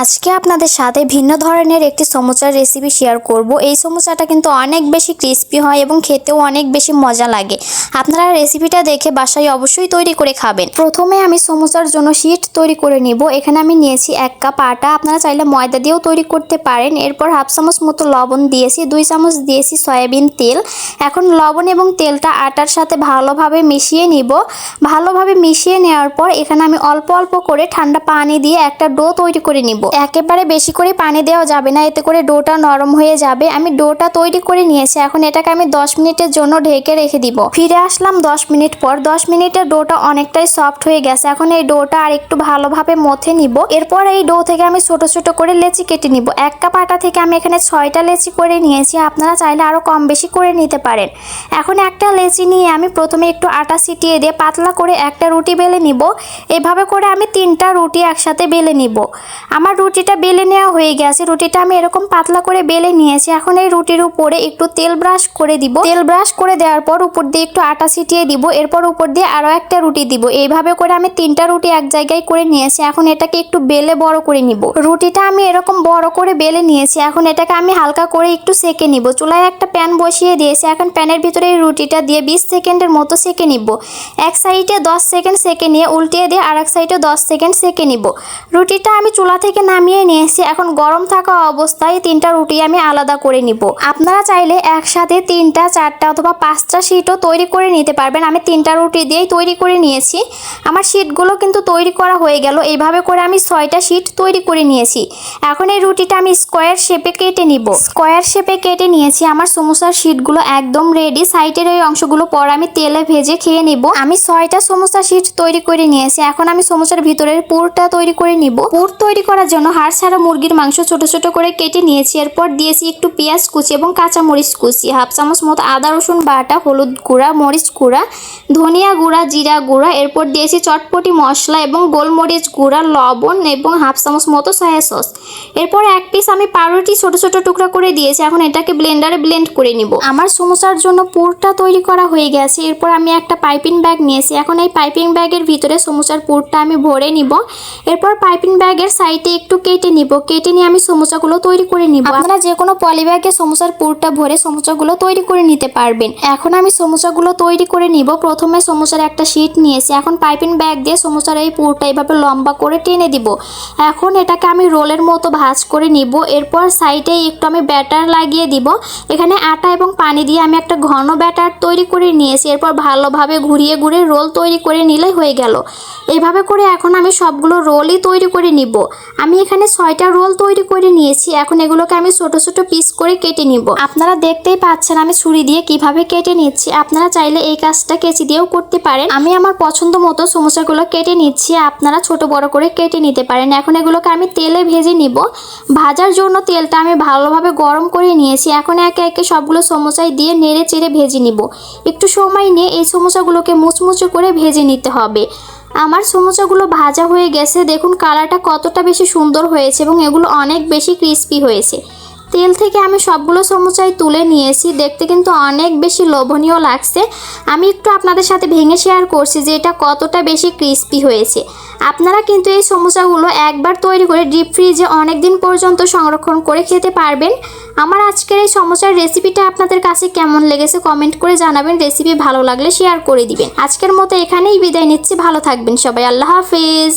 আজকে আপনাদের সাথে ভিন্ন ধরনের একটি সমোসার রেসিপি শেয়ার করব। এই সমোসাটা কিন্তু অনেক বেশি ক্রিস্পি হয় এবং খেতেও অনেক বেশি মজা লাগে। আপনারা রেসিপিটা দেখে বাসায় অবশ্যই তৈরি করে খাবেন। প্রথমে আমি সমোসার জন্য শীট তৈরি করে নিব। এখানে আমি নিয়েছি 1 কাপ আটা, আপনারা চাইলে ময়দা দিয়েও তৈরি করতে পারেন। এরপর হাফ চামচ মতো লবণ দিয়েছি, 2 চামচ দিয়েছি সয়াবিন তেল। এখন লবণ এবং তেলটা আটার সাথে ভালোভাবে মিশিয়ে নিব। ভালোভাবে মিশিয়ে নেওয়ার পর এখানে আমি অল্প অল্প করে ঠান্ডা পানি দিয়ে একটা ডো তৈরি করে নিব। একেবারে বেশি করে পানি দেওয়া যাবে না, এতে করে ডোটা নরম হয়ে যাবে। আমি ডোটা তৈরি করে নিয়েছি। এখন এটাকে আমি 10 মিনিটের জন্য ঢেকে রেখে দিব। ফিরে আসলাম 10 মিনিট পর। 10 মিনিটের ডোটা অনেকটাই সফট হয়ে গেছে। এখন এই ডোটা আর একটু ভালোভাবে মথে নিব। এরপর এই ডো থেকে আমি ছোট ছোট করে লেচি কেটে নিব। 1 কাপ আটা থেকে আমি এখানে 6টা লেচি করে নিয়েছি। আপনারা চাইলে আরো কম বেশি করে নিতে পারেন। এখন একটা লেচি নিয়ে আমি প্রথমে একটু আটা ছিটিয়ে দিয়ে পাতলা করে একটা রুটি বেলে নিব। এভাবে করে আমি 3টা রুটি একসাথে বেলে নিব। আমার রুটিটা বেলে নেওয়া হয়ে গেছে। রুটিটা আমি এরকম পাতলা করে বেলে নিয়েছি। এখন এই রুটির উপরে একটু তেল ব্রাশ করে দিব। তেল ব্রাশ করে দেওয়ার পর উপর দিয়ে একটু আটা ছিটিয়ে দিব। এরপর উপর দিয়ে আরো একটা রুটি দিব। এইভাবে করে আমি 3টা রুটি এক জায়গায় করে নিয়েছি। এখন এটাকে একটু বেলে বড় করে নিব। রুটিটা আমি এরকম বড় করে বেলে নিয়েছি। এখন এটাকে আমি হালকা করে একটু সেকে নিব। চুলায় একটা প্যান বসিয়ে দিয়েছি। এখন প্যানের ভিতরে এই রুটিটা দিয়ে 20 সেকেন্ডের মতো সেকে নিব। এক সাইডে 10 সেকেন্ড সেকে নিয়ে উল্টিয়ে দিয়ে আরেক সাইডে 10 সেকেন্ড সেকে নিব। রুটিটা আমি চুলা থেকে নামিয়ে নিয়েছি। এখন গরম থাকা অবস্থায় 3টা রুটি আমি আলাদা করে নিব। আপনারা চাইলে একসাথে 3টা 4টা অথবা 5টা শীটও তৈরি করে নিতে পারবেন। আমি 3টা রুটি দিয়েই তৈরি করে নিয়েছি। আমার শীটগুলো কিন্তু তৈরি করা হয়ে গেল। এইভাবে করে আমি 6টা শীট তৈরি করে নিয়েছি। এখন এই রুটিটা আমি স্কোয়ার শেপে কেটে নিব। স্কোয়ার শেপে কেটে নিয়েছি। আমার সমোসার শীটগুলো একদম রেডি। সাইডের এই অংশগুলো পর আমি তেলে ভেজে খেয়ে নিব। আমি 6টা সমোসা শীট তৈরি করে নিয়েছি। এখন আমি সমোসার ভিতরের পুরটা তৈরি করে নিব। পুর তৈরি করার জন্য হাড় ছাড়া মুরগির মাংস ছোট ছোট করে কেটে নিয়েছি। এরপর দিয়েছি একটু পেঁয়াজ কুচি এবং কাঁচা মরিচ কুচি, হাফ চামচ মতো আদা রসুন বাটা, হলুদ গুঁড়া, মরিচ গুঁড়া, ধনিয়া গুঁড়া, জিরা গুঁড়া। এরপর দিয়েছি চটপটি মশলা এবং গোলমরিচ গুঁড়া, লবণ এবং হাফ চামচ মতো সয়া সস। এরপর 1 পিস আমি পাউরুটি ছোট ছোট টুকরা করে দিয়েছি। এখন এটাকে ব্লেন্ডারে ব্লেন্ড করে নিব। আমার সমোসার জন্য পুরটা তৈরি করা হয়ে গেছে। এরপর আমি একটা পাইপিং ব্যাগ নিয়েছি। এখন এই পাইপিং ব্যাগের ভিতরে সমোসার পুরটা আমি ভরে নিব। এরপর পাইপিং ব্যাগের সাইডে একটু কেটে নিব। কেটে নিয়ে আমি সমোসাগুলো তৈরি করে নিব। আপনারা যে কোনো পলি ব্যাগে সমোসার পুরটা ভরে সমোসাগুলো তৈরি করে নিতে পারবেন। এখন আমি সমোসাগুলো তৈরি করে নিব। প্রথমে সমোসার একটা শীট নিয়েছি। এখন পাইপিং ব্যাগ দিয়ে সমোসার এই পুরটা এইভাবে লম্বা করে টেনে দিব। এখন এটাকে আমি রোলের মতো ভাঁজ করে নিব। এরপর সাইডে একটু আমি ব্যাটার লাগিয়ে দিব। এখানে আটা এবং পানি দিয়ে আমি একটা ঘন ব্যাটার তৈরি করে নিয়েছি। এরপর ভালোভাবে ঘুরিয়ে ঘুরিয়ে রোল তৈরি করে নিলে হয়ে গেল। এইভাবে করে এখন আমি সবগুলো রোলই তৈরি করে নিব। আমি এখানে 6টা রোল তৈরি করে নিয়েছি। এখন এগুলোকে আমি ছোট ছোট পিস করে কেটে নিব। আপনারা দেখতেই পাচ্ছেন আমি ছুরি দিয়ে কিভাবে কেটে নিচ্ছি। আপনারা চাইলে এই কাজটা কেচি দিয়েও করতে পারেন। আমি আমার পছন্দ মতো সমোসাগুলো কেটে নিচ্ছি। আপনারা ছোট বড় করে কেটে নিতে পারেন। এখন এগুলোকে আমি তেলে ভেজে নিব। ভাজার জন্য তেলটা আমি ভালোভাবে গরম করে নিয়েছি। এখন একে একে সবগুলো সমোসায় দিয়ে নেড়ে চেড়ে ভেজে নিব। একটু সময় নিয়ে এই সমোসাগুলোকে মুচমুচে করে ভেজে নিতে হবে। আমার সমোসাগুলো ভাজা হয়ে গেছে। দেখুন কালারটা কতটা বেশি সুন্দর হয়েছে এবং এগুলো অনেক বেশি ক্রিস্পি হয়েছে। তেল থেকে আমি সবগুলো সমোসাই তুলে নিয়েছি। দেখতে কিন্তু অনেক বেশি লোভনীয় লাগছে। আমি একটু আপনাদের সাথে ভেঙে শেয়ার করছি যে এটা কতটা বেশি ক্রিস্পি হয়েছে। আপনারা কিন্তু এই সমোসাগুলো একবার তৈরি করে ডিপ ফ্রিজে অনেক দিন পর্যন্ত সংরক্ষণ করে খেতে পারবেন। আমার আজকের এই সমোসার রেসিপিটা আপনাদের কাছে কেমন লেগেছে কমেন্ট করে জানাবেন। রেসিপি ভালো লাগলে শেয়ার করে দিবেন। আজকের মতো এখানেই বিদায় নিচ্ছি। ভালো থাকবেন সবাই। আল্লাহ হাফেজ।